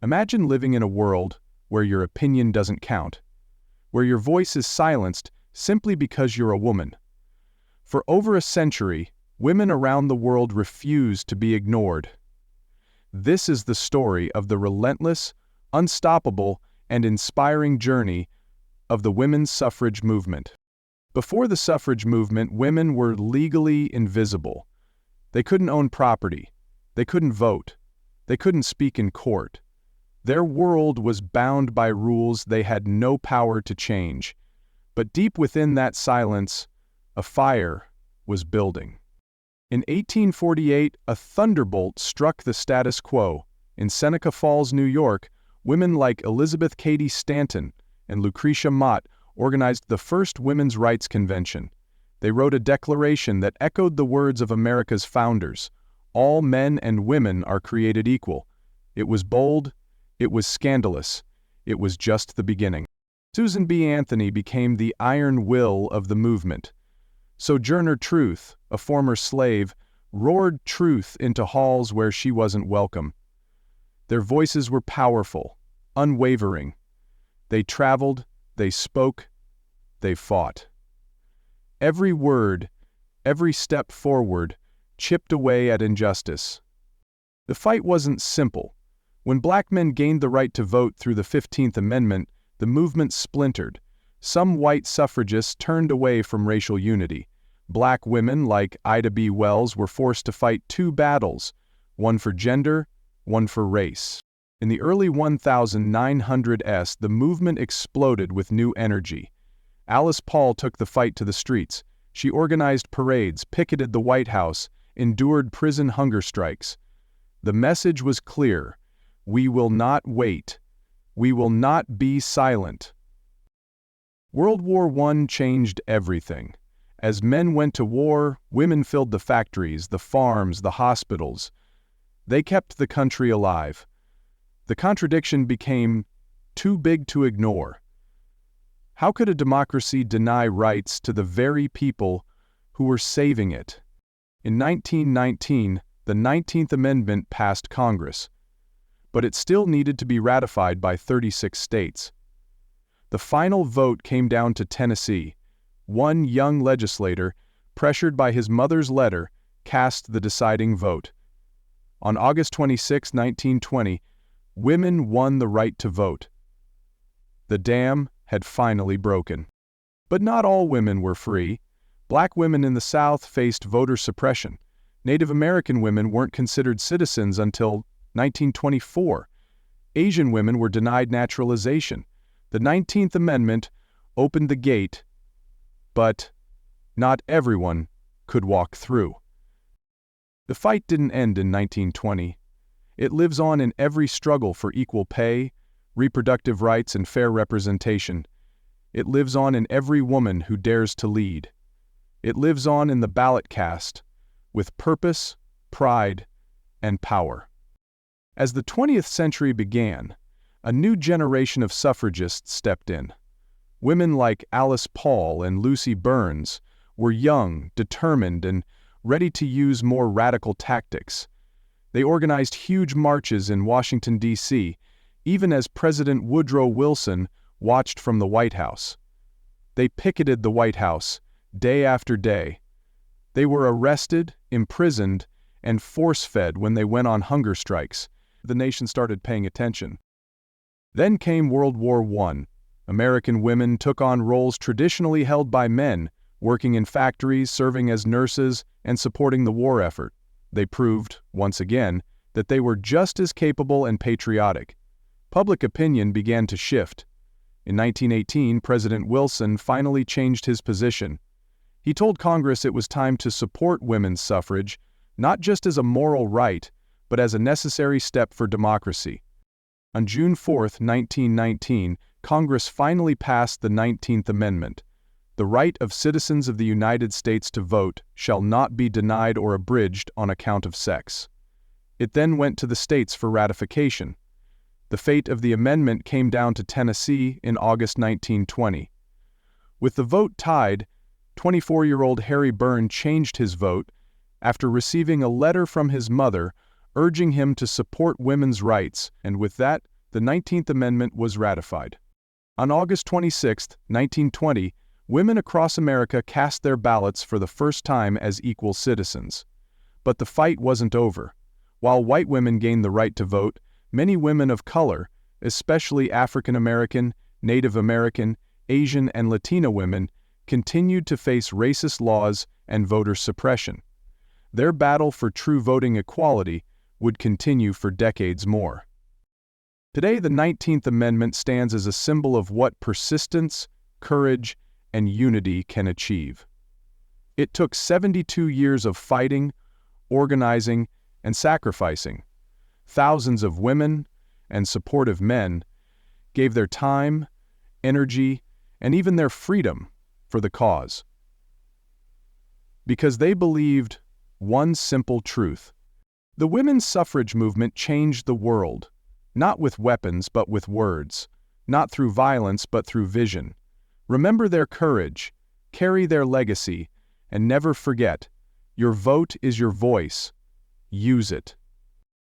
Imagine living in a world where your opinion doesn't count, where your voice is silenced simply because you're a woman. For over a century, women around the world refused to be ignored. This is the story of the relentless, unstoppable, and inspiring journey of the women's suffrage movement. Before the suffrage movement, women were legally invisible. They couldn't own property. They couldn't vote. They couldn't speak in court. Their world was bound by rules they had no power to change. But deep within that silence, a fire was building. In 1848, a thunderbolt struck the status quo. In Seneca Falls, New York, women like Elizabeth Cady Stanton and Lucretia Mott organized the first women's rights convention. They wrote a declaration that echoed the words of America's founders: "All men and women are created equal." It was bold, it was scandalous, it was just the beginning. Susan B. Anthony became the iron will of the movement. Sojourner Truth, a former slave, roared truth into halls where she wasn't welcome. Their voices were powerful, unwavering. They traveled, they spoke, they fought. Every word, every step forward, chipped away at injustice. The fight wasn't simple. When black men gained the right to vote through the 15th Amendment, the movement splintered. Some white suffragists turned away from racial unity. Black women like Ida B. Wells were forced to fight two battles, one for gender, one for race. In the early 1900s, the movement exploded with new energy. Alice Paul took the fight to the streets. She organized parades, picketed the White House, endured prison hunger strikes. The message was clear: we will not wait. We will not be silent. World War I changed everything. As men went to war, women filled the factories, the farms, the hospitals. They kept the country alive. The contradiction became too big to ignore. How could a democracy deny rights to the very people who were saving it? In 1919, the 19th Amendment passed Congress, but it still needed to be ratified by 36 states. The final vote came down to Tennessee. One young legislator, pressured by his mother's letter, cast the deciding vote. On August 26, 1920, women won the right to vote. The dam had finally broken. But not all women were free. Black women in the South faced voter suppression. Native American women weren't considered citizens until 1924. Asian women were denied naturalization. The 19th Amendment opened the gate, but not everyone could walk through. The fight didn't end in 1920. It lives on in every struggle for equal pay, reproductive rights, and fair representation. It lives on in every woman who dares to lead. It lives on in the ballot cast, with purpose, pride, and power. As the 20th century began, a new generation of suffragists stepped in. Women like Alice Paul and Lucy Burns were young, determined, and ready to use more radical tactics. They organized huge marches in Washington, D.C., even as President Woodrow Wilson watched from the White House. They picketed the White House day after day. They were arrested, imprisoned, and force-fed when they went on hunger strikes. The nation started paying attention. Then came World War I. American women took on roles traditionally held by men, working in factories, serving as nurses, and supporting the war effort. They proved, once again, that they were just as capable and patriotic. Public opinion began to shift. In 1918, President Wilson finally changed his position. He told Congress it was time to support women's suffrage, not just as a moral right, but as a necessary step for democracy. On June 4, 1919, Congress finally passed the 19th Amendment. The right of citizens of the United States to vote shall not be denied or abridged on account of sex. It then went to the states for ratification. The fate of the amendment came down to Tennessee in August 1920. With the vote tied, 24-year-old Harry Byrne changed his vote after receiving a letter from his mother urging him to support women's rights, and with that, the 19th Amendment was ratified. On August 26, 1920, women across America cast their ballots for the first time as equal citizens. But the fight wasn't over. While white women gained the right to vote, many women of color, especially African American, Native American, Asian, and Latina women, continued to face racist laws and voter suppression. Their battle for true voting equality would continue for decades more. Today, the 19th Amendment stands as a symbol of what persistence, courage, and unity can achieve. It took 72 years of fighting, organizing, and sacrificing. Thousands of women and supportive men gave their time, energy, and even their freedom for the cause. Because they believed one simple truth. The women's suffrage movement changed the world, not with weapons but with words, not through violence but through vision. Remember their courage, carry their legacy, and never forget, your vote is your voice. Use it.